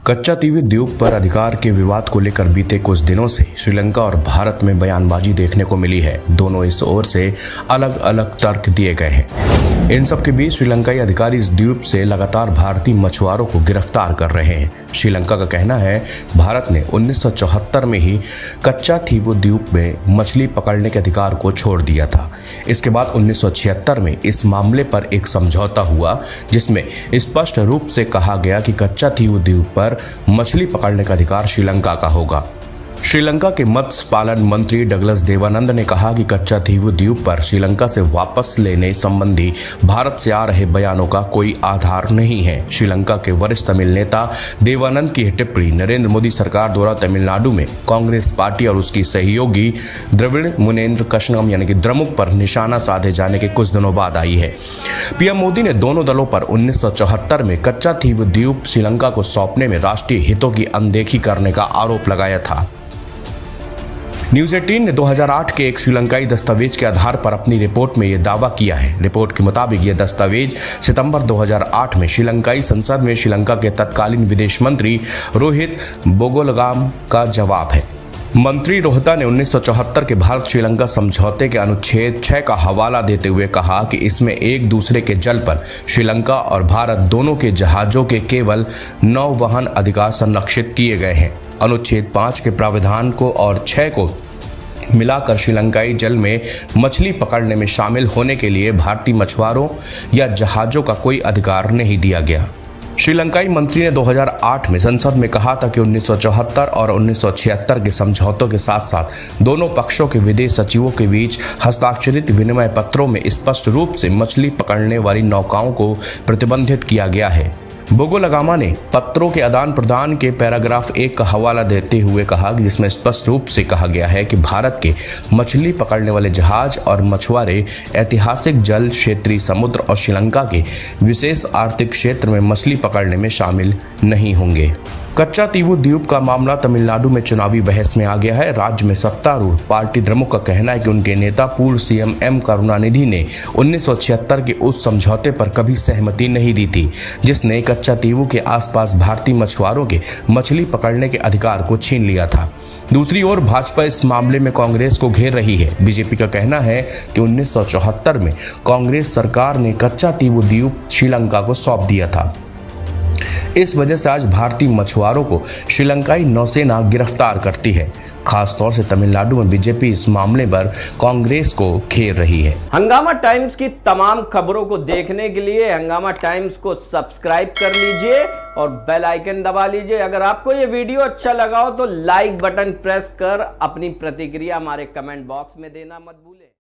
कच्चा तीवी द्वीप पर अधिकार के विवाद को लेकर बीते कुछ दिनों से श्रीलंका और भारत में बयानबाजी देखने को मिली है। दोनों इस ओर से अलग अलग तर्क दिए गए हैं। इन सब के बीच श्रीलंकाई अधिकारी इस द्वीप से लगातार भारतीय मछुआरों को गिरफ्तार कर रहे हैं। श्रीलंका का कहना है भारत ने 1974 में ही कच्चा तीवी द्वीप में मछली पकड़ने के अधिकार को छोड़ दिया था। इसके बाद 1976 में इस मामले पर एक समझौता हुआ जिसमें स्पष्ट रूप से कहा गया कि कच्चा तीवी द्वीप पर मछली पकड़ने का अधिकार श्रीलंका का होगा। श्रीलंका के मत्स्य पालन मंत्री डगलस देवानंद ने कहा कि कच्चा तीवी द्वीप पर श्रीलंका से वापस लेने संबंधी भारत से आ रहे बयानों का कोई आधार नहीं है। श्रीलंका के वरिष्ठ तमिल नेता देवानंद की टिप्पणी नरेंद्र मोदी सरकार द्वारा तमिलनाडु में कांग्रेस पार्टी और उसकी सहयोगी द्रविड़ मुनेत्र कझगम यानी कि द्रमुक पर निशाना साधे जाने के कुछ दिनों बाद आई है। पीएम मोदी ने दोनों दलों पर 1974 में कच्चा तीवी द्वीप श्रीलंका को सौंपने में राष्ट्रीय हितों की अनदेखी करने का आरोप लगाया था। न्यूज 18 ने 2008 के एक श्रीलंकाई दस्तावेज के आधार पर अपनी रिपोर्ट में यह दावा किया है। रिपोर्ट के मुताबिक यह दस्तावेज सितंबर 2008 में श्रीलंकाई संसद में श्रीलंका के तत्कालीन विदेश मंत्री रोहित बोगोलगाम का जवाब है। मंत्री रोहता ने 1974 के भारत श्रीलंका समझौते के अनुच्छेद 6 का हवाला देते हुए कहा कि इसमें एक दूसरे के जल पर श्रीलंका और भारत दोनों के जहाजों के केवल नौवहन अधिकार संरक्षित किए गए हैं। अनुच्छेद 5 के प्रावधान को और 6 को मिलाकर श्रीलंकाई जल में मछली पकड़ने में शामिल होने के लिए भारतीय मछुआरों या जहाजों का कोई अधिकार नहीं दिया गया। श्रीलंकाई मंत्री ने 2008 में संसद में कहा था कि 1974 और 1976 के समझौतों के साथ साथ दोनों पक्षों के विदेश सचिवों के बीच हस्ताक्षरित विनिमय पत्रों में स्पष्ट रूप से मछली पकड़ने वाली नौकाओं को प्रतिबंधित किया गया है। बोगोलगामा ने पत्रों के आदान प्रदान के पैराग्राफ 1 का हवाला देते हुए कहा कि जिसमें स्पष्ट रूप से कहा गया है कि भारत के मछली पकड़ने वाले जहाज और मछुआरे ऐतिहासिक जल क्षेत्रीय समुद्र और श्रीलंका के विशेष आर्थिक क्षेत्र में मछली पकड़ने में शामिल नहीं होंगे। कच्चा तीवी द्वीप का मामला तमिलनाडु में चुनावी बहस में आ गया है। राज्य में सत्तारूढ़ पार्टी द्रमुक का कहना है कि उनके नेता पूर्व सीएम एम करुणानिधि ने 1976 के उस समझौते पर कभी सहमति नहीं दी थी जिसने कच्चा तीवी के आसपास भारतीय मछुआरों के मछली पकड़ने के अधिकार को छीन लिया था। दूसरी ओर भाजपा इस मामले में कांग्रेस को घेर रही है। बीजेपी का कहना है कि 1974 में कांग्रेस सरकार ने कच्चा तीवी द्वीप श्रीलंका को सौंप दिया था। इस वजह से आज भारतीय मछुआरों को श्रीलंकाई नौसेना गिरफ्तार करती है। खासतौर से तमिलनाडु में बीजेपी इस मामले पर कांग्रेस को घेर रही है। हंगामा टाइम्स की तमाम खबरों को देखने के लिए हंगामा टाइम्स को सब्सक्राइब कर लीजिए और बेल आइकन दबा लीजिए। अगर आपको ये वीडियो अच्छा लगा हो तो लाइक बटन प्रेस कर अपनी प्रतिक्रिया हमारे कमेंट बॉक्स में देना मत भूलें।